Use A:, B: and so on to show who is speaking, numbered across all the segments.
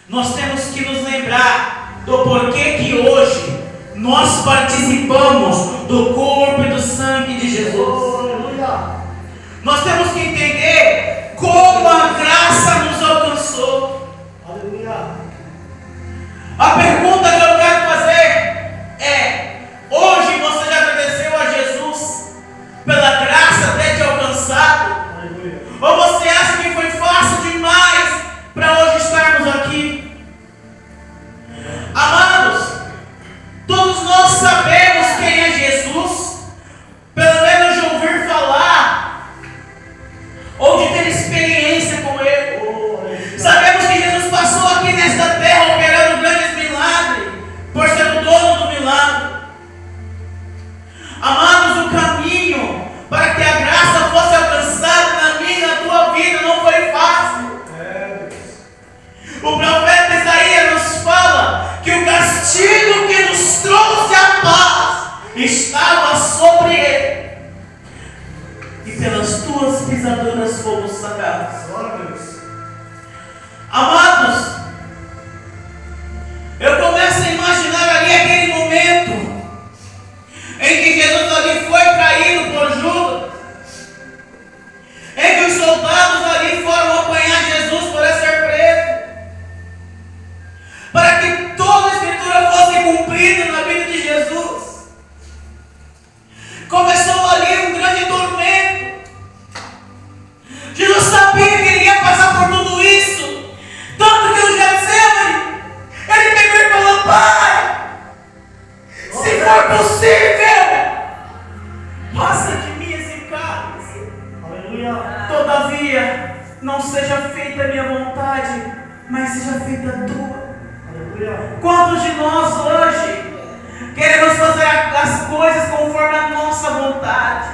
A: nós temos que nos lembrar do porquê que hoje nós participamos do corpo e do sangue de Jesus. Nós temos que entender como a graça nos alcançou. A pergunta que eu quero fazer é: hoje você já agradeceu a Jesus pela graça ter te alcançado? Ou você acha que foi fácil demais para hoje estarmos aqui? Amados, todos nós sabemos quem é Jesus, pelo menos de ouvir falar, ou de ter experiência com Ele. Sabemos que Jesus passou aqui nesta terra operando grandes milagres, por ser o dono do milagre. Amados, o caminho para que a graça fosse alcançada na minha e na tua vida não foi fácil. O profeta Isaías nos fala que o castigo que nos trouxe a paz estava sobre ele, e pelas tuas pisaduras fomos sarados. Amados, eu começo a imaginar ali aquele momento em que Jesus ali foi traído por Judas, em que os soldados ali foram apanhar Jesus por ser preso, para que toda a Escritura fosse cumprida na vida de Jesus. Começou ali um grande tormento. Jesus sabia que ele ia passar por tudo isso, tanto que o Getsemane, ele pegou e falou: Pai, se for possível, passa de mim esse cálice. Todavia, não seja feita a minha vontade, mas seja feita a tua. Quantos de nós hoje queremos fazer as coisas conforme a nossa vontade?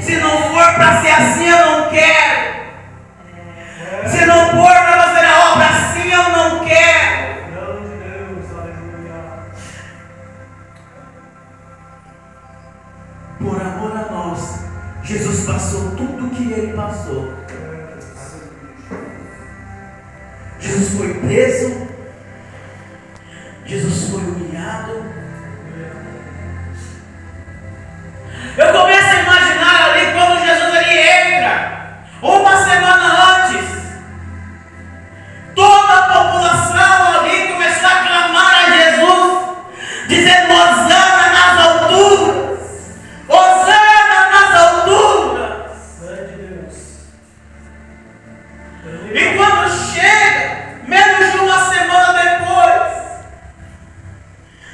A: Se não for para ser assim, eu não quero. Se não for para fazer a obra assim, eu não quero. Por amor a nós, Jesus passou tudo o que ele passou. Jesus foi preso, Jesus foi humilhado. Eu começo a imaginar ali quando Jesus ali entra, uma semana antes, toda a população ali começou a clamar a Jesus, dizendo: Hosana nas alturas, Hosana nas alturas. E quando chega, menos de uma semana depois,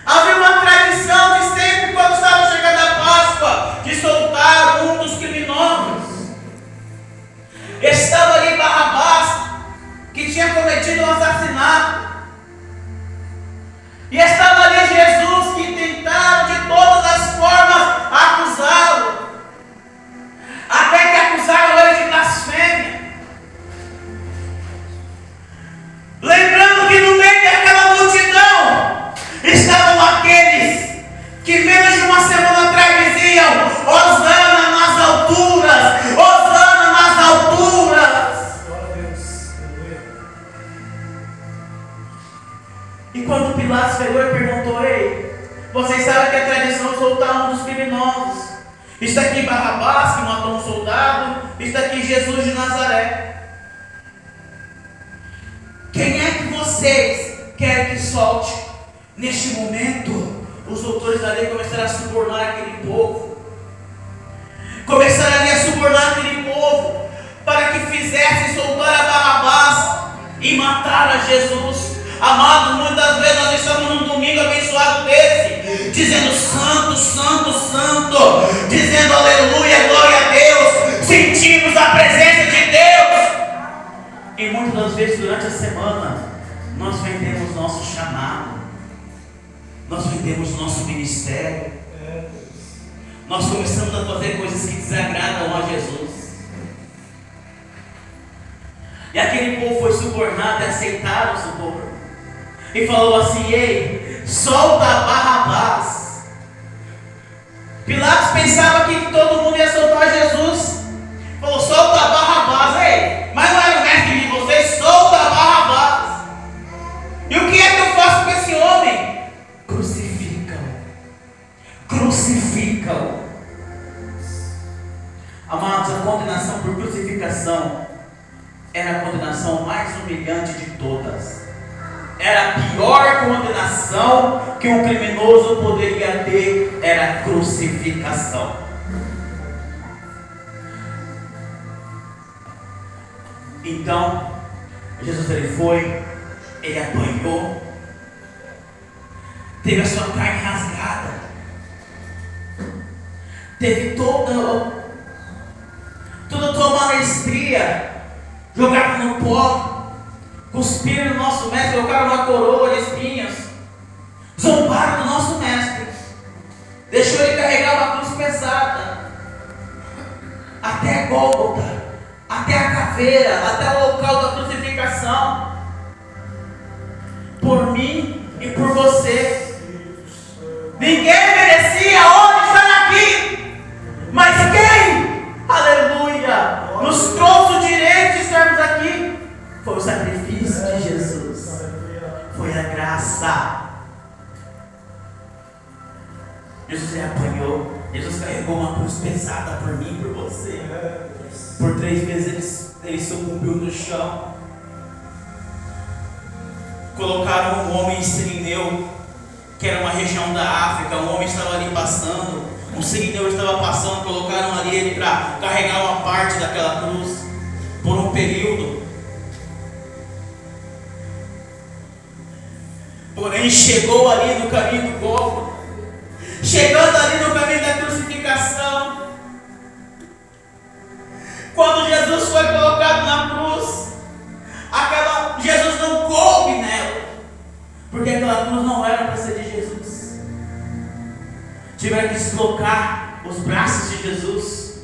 A: havia uma tradição de sempre, quando estava chegando a Páscoa, de soltar um dos criminosos. Estava ali Barrabás, que tinha cometido um assassinato. E estava ali Jesus, que tentaram de todas as formas acusá-lo, até que acusaram ele de blasfêmia. Lembrando que no meio daquela multidão estavam aqueles que menos de uma semana atrás diziam: Hosana nas alturas, Hosana nas alturas. E quando Pilatos pegou e perguntou: Ei, vocês sabem que é tradição soltar um dos criminosos? Está aqui Barrabás, que matou um soldado, está aqui Jesus de Nazaré. Quem é que vocês querem que solte? Neste momento, os autores da lei começaram a subornar aquele povo. Começaram ali a subornar aquele povo para que fizessem soltar a Barrabás e matar a Jesus. Amado, muitas vezes nós estamos num domingo abençoado desse, dizendo santo, santo, santo, dizendo aleluia, glória a Deus, sentimos a presença de Deus. E muitas das vezes durante a semana nós vendemos nosso chamado, nós vendemos nosso ministério, nós começamos a fazer coisas que desagradam a Jesus. E aquele povo foi subornado e aceitaram o suborno. E falou assim: Ei, solta Barrabás. Pilatos pensava que todo mundo ia soltar Jesus. Falou: solta Barrabás. Ei, mas não era o mestre de vocês? Solta Barrabás. mais humilhante de todas. Era a pior condenação que um criminoso poderia ter, era a crucificação. Então, Jesus ele apanhou, teve a sua carne rasgada, teve toda a tua maestria jogada no pó, cuspiram no nosso mestre, colocaram uma coroa de espinhos, zombaram do nosso mestre, deixou ele carregar uma cruz pesada, até Gólgota, até a caveira, até o local da crucificação, por mim e por você. Ninguém merecia hoje estar aqui, mas quem, aleluia, nos trouxe o direito de estarmos aqui foi o sacrifício de Jesus, foi a graça. Jesus apanhou, Jesus carregou uma cruz pesada por mim e por você. Por 3 vezes ele sucumbiu no chão. Colocaram um homem em Sirineu, que era uma região da África. Um homem estava ali passando, um sirineu estava passando, colocaram ali ele para carregar uma parte daquela cruz por um período. Porém, chegou ali no caminho do Gólgota, chegando ali no caminho da crucificação, quando Jesus foi colocado na cruz, Jesus não coube nela, porque aquela cruz não era para ser de Jesus. Tiveram que deslocar os braços de Jesus,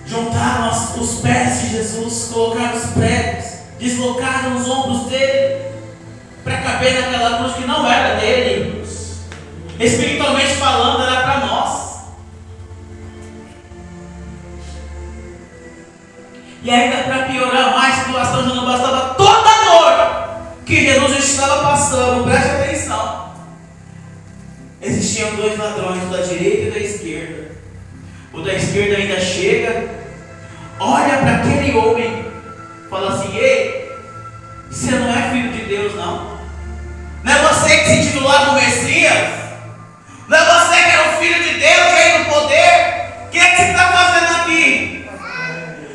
A: juntaram os pés de Jesus, colocaram os pregos, deslocaram os ombros dele, para caber naquela cruz que não era dele. Espiritualmente falando, era para nós. E ainda para piorar mais a situação, já não bastava toda a dor que Jesus estava passando. Preste atenção. Existiam 2 ladrões, o da direita e da esquerda. O da esquerda ainda chega, olha para aquele homem, fala assim: ei, você não é filho de Deus, não? Não é você que se titulava o Messias? Não é você que era o filho de Deus, rei do poder? O que você está fazendo aqui?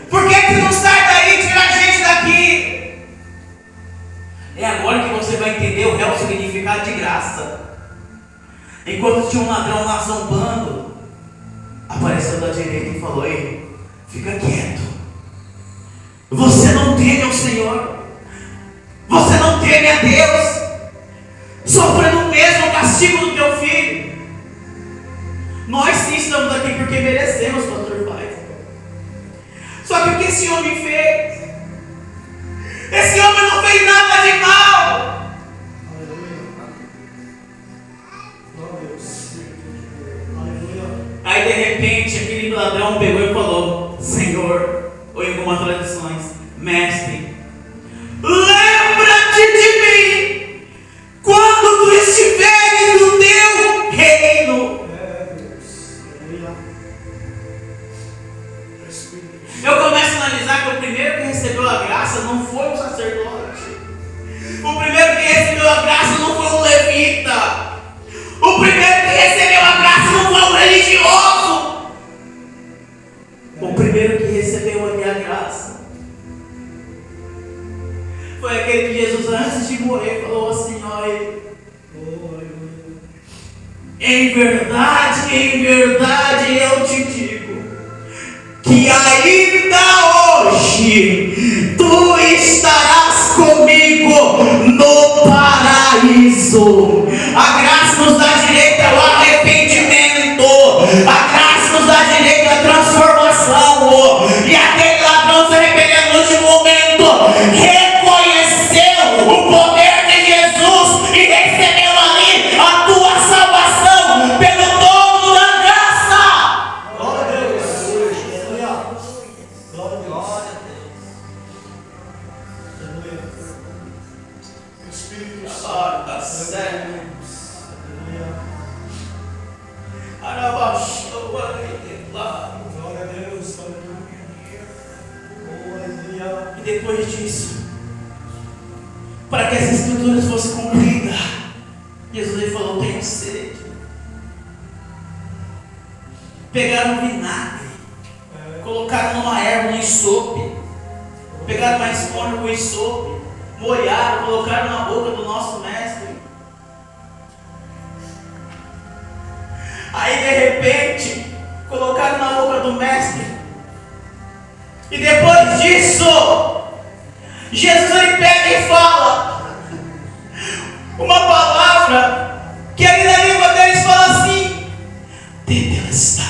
A: Por que você não sai daí e tira a gente daqui? É agora que você vai entender o real significado de graça. Enquanto tinha um ladrão lá zombando, apareceu da direita e falou: ei, fica quieto. Você não teme ao Senhor, você não teme a Deus, sofrendo o mesmo castigo do teu filho. Nós sim estamos aqui porque merecemos, pastor Paz. Só que o que esse homem fez? Esse homem não fez nada de mal. Aí de repente aquele ladrão pegou e falou: Senhor, ou em algumas tradições, mestre, lembra-te de mim quando tu estiveres no teu reino. Eu começo a analisar que o primeiro que recebeu a graça não foi o sacerdote. O primeiro que recebeu a graça não foi o levita. O primeiro que recebeu a graça não foi o religioso. O primeiro que recebeu ali a graça foi aquele que Jesus, antes de morrer, falou assim: olha, em verdade eu te digo que ainda hoje tu estarás comigo no paraíso. A graça nos dá direito ao arrependimento, a graça nos dá direito à transformação. E aquele ladrão se arrependeu no último momento, reconheceu o poder de Jesus e recebeu ali a tua salvação pelo dom da graça.
B: Glória a Deus. Glória a Deus. O Espírito Santo.
A: Tá certo.
B: Glória a Deus. Aleluia.
A: depois disso, para que as escrituras fossem cumpridas, Jesus ele falou: tenho sede. Pegaram vinagre, colocaram numa erva, no ensope, pegaram uma esponja com ensope, molharam, colocaram na boca do nosso mestre. Aí de repente colocaram na boca do mestre, e depois disso Jesus ele pega e fala uma palavra que ali na língua deles fala assim: tetelestai.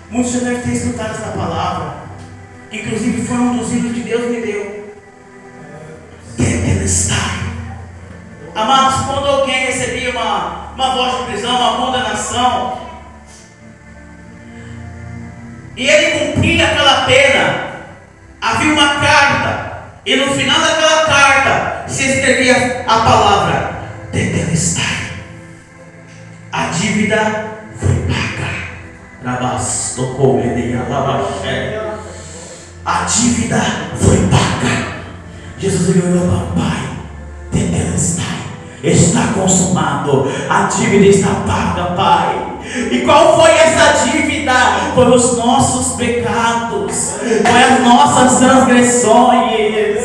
A: Muitos já devem ter escutado essa palavra, inclusive foi um dos hinos que Deus me deu. Tetelestai. Amados, quando alguém recebia uma voz de prisão, uma condenação, e ele cumpria aquela pena, havia uma carta, e no final daquela carta se escrevia a palavra tetelestai. A dívida foi paga. A dívida foi paga. Jesus olhou para o Pai: tetelestai, está consumado, a dívida está paga, Pai. E qual foi essa dívida? Foi os nossos pecados, foi as nossas transgressões.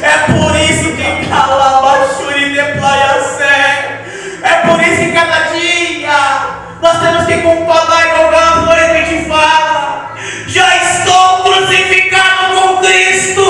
A: É por isso que Calabachuri de Plaiacé, é por isso que cada dia nós temos que comparar igual a floresta que te fala.